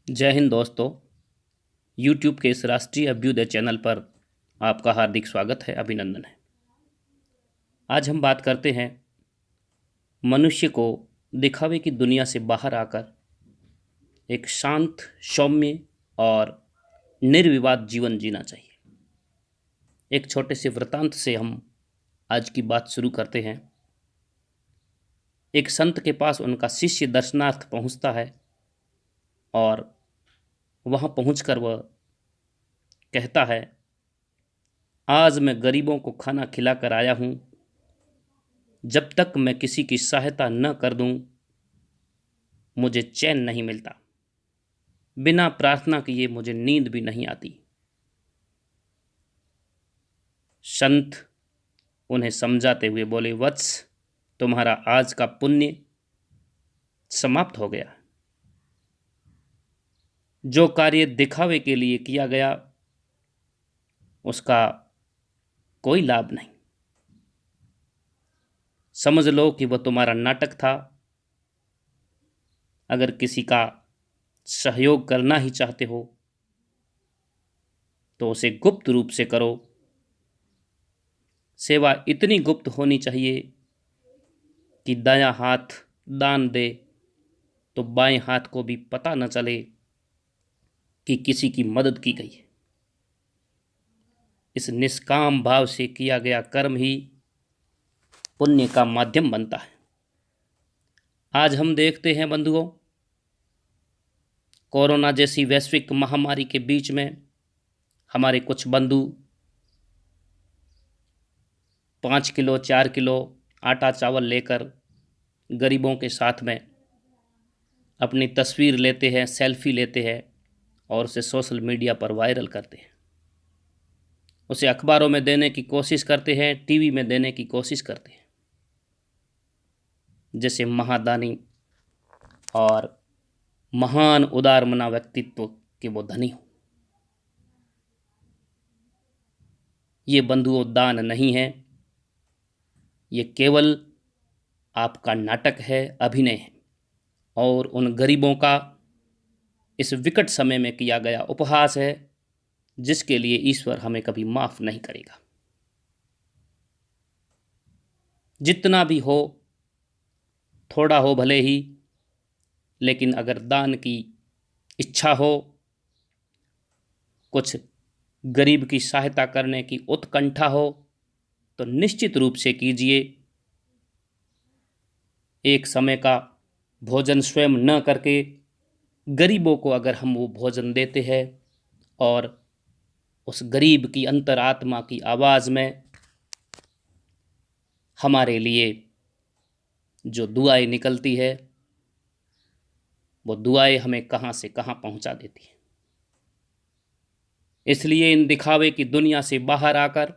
जय हिंद दोस्तों। YouTube के इस राष्ट्रीय अभ्युदय चैनल पर आपका हार्दिक स्वागत है, अभिनंदन है। आज हम बात करते हैं मनुष्य को दिखावे की दुनिया से बाहर आकर एक शांत, सौम्य और निर्विवाद जीवन जीना चाहिए। एक छोटे से वृतांत से हम आज की बात शुरू करते हैं। एक संत के पास उनका शिष्य दर्शनार्थ पहुंचता है और वहां पहुंचकर वह कहता है, आज मैं गरीबों को खाना खिलाकर आया हूं। जब तक मैं किसी की सहायता न कर दूं, मुझे चैन नहीं मिलता। बिना प्रार्थना किए मुझे नींद भी नहीं आती। संत उन्हें समझाते हुए बोले, वत्स, तुम्हारा आज का पुण्य समाप्त हो गया। जो कार्य दिखावे के लिए किया गया उसका कोई लाभ नहीं। समझ लो कि वह तुम्हारा नाटक था। अगर किसी का सहयोग करना ही चाहते हो तो उसे गुप्त रूप से करो। सेवा इतनी गुप्त होनी चाहिए कि दायां हाथ दान दे तो बाएं हाथ को भी पता न चले कि किसी की मदद की गई है। इस निष्काम भाव से किया गया कर्म ही पुण्य का माध्यम बनता है। आज हम देखते हैं बंधुओं, कोरोना जैसी वैश्विक महामारी के बीच में हमारे कुछ बंधु 5 किलो 4 किलो आटा चावल लेकर गरीबों के साथ में अपनी तस्वीर लेते हैं, सेल्फी लेते हैं और उसे सोशल मीडिया पर वायरल करते हैं। उसे अखबारों में देने की कोशिश करते हैं, टीवी में देने की कोशिश करते हैं, जैसे महादानी और महान उदारमना व्यक्तित्व के वो धनी हो। ये बंधुओं दान नहीं है, ये केवल आपका नाटक है, अभिनय है और उन गरीबों का इस विकट समय में किया गया उपहास है जिसके लिए ईश्वर हमें कभी माफ नहीं करेगा। जितना भी हो, थोड़ा हो भले ही, लेकिन अगर दान की इच्छा हो, कुछ गरीब की सहायता करने की उत्कंठा हो तो निश्चित रूप से कीजिए। एक समय का भोजन स्वयं न करके गरीबों को अगर हम वो भोजन देते हैं और उस गरीब की अंतरात्मा की आवाज़ में हमारे लिए जो दुआएं निकलती है, वो दुआएं हमें कहाँ से कहाँ पहुँचा देती हैं। इसलिए इन दिखावे की दुनिया से बाहर आकर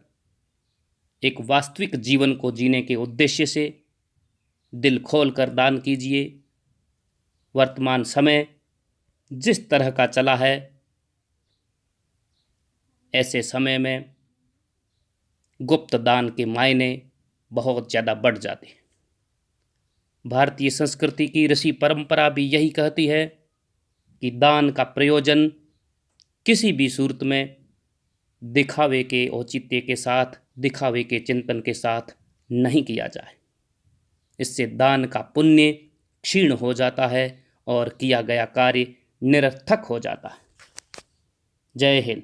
एक वास्तविक जीवन को जीने के उद्देश्य से दिल खोल कर दान कीजिए। वर्तमान समय जिस तरह का चला है, ऐसे समय में गुप्त दान के मायने बहुत ज़्यादा बढ़ जाते हैं। भारतीय संस्कृति की ऋषि परंपरा भी यही कहती है कि दान का प्रयोजन किसी भी सूरत में दिखावे के औचित्य के साथ, दिखावे के चिंतन के साथ नहीं किया जाए। इससे दान का पुण्य क्षीण हो जाता है और किया गया कार्य निरर्थक हो जाता है। जय हिंद।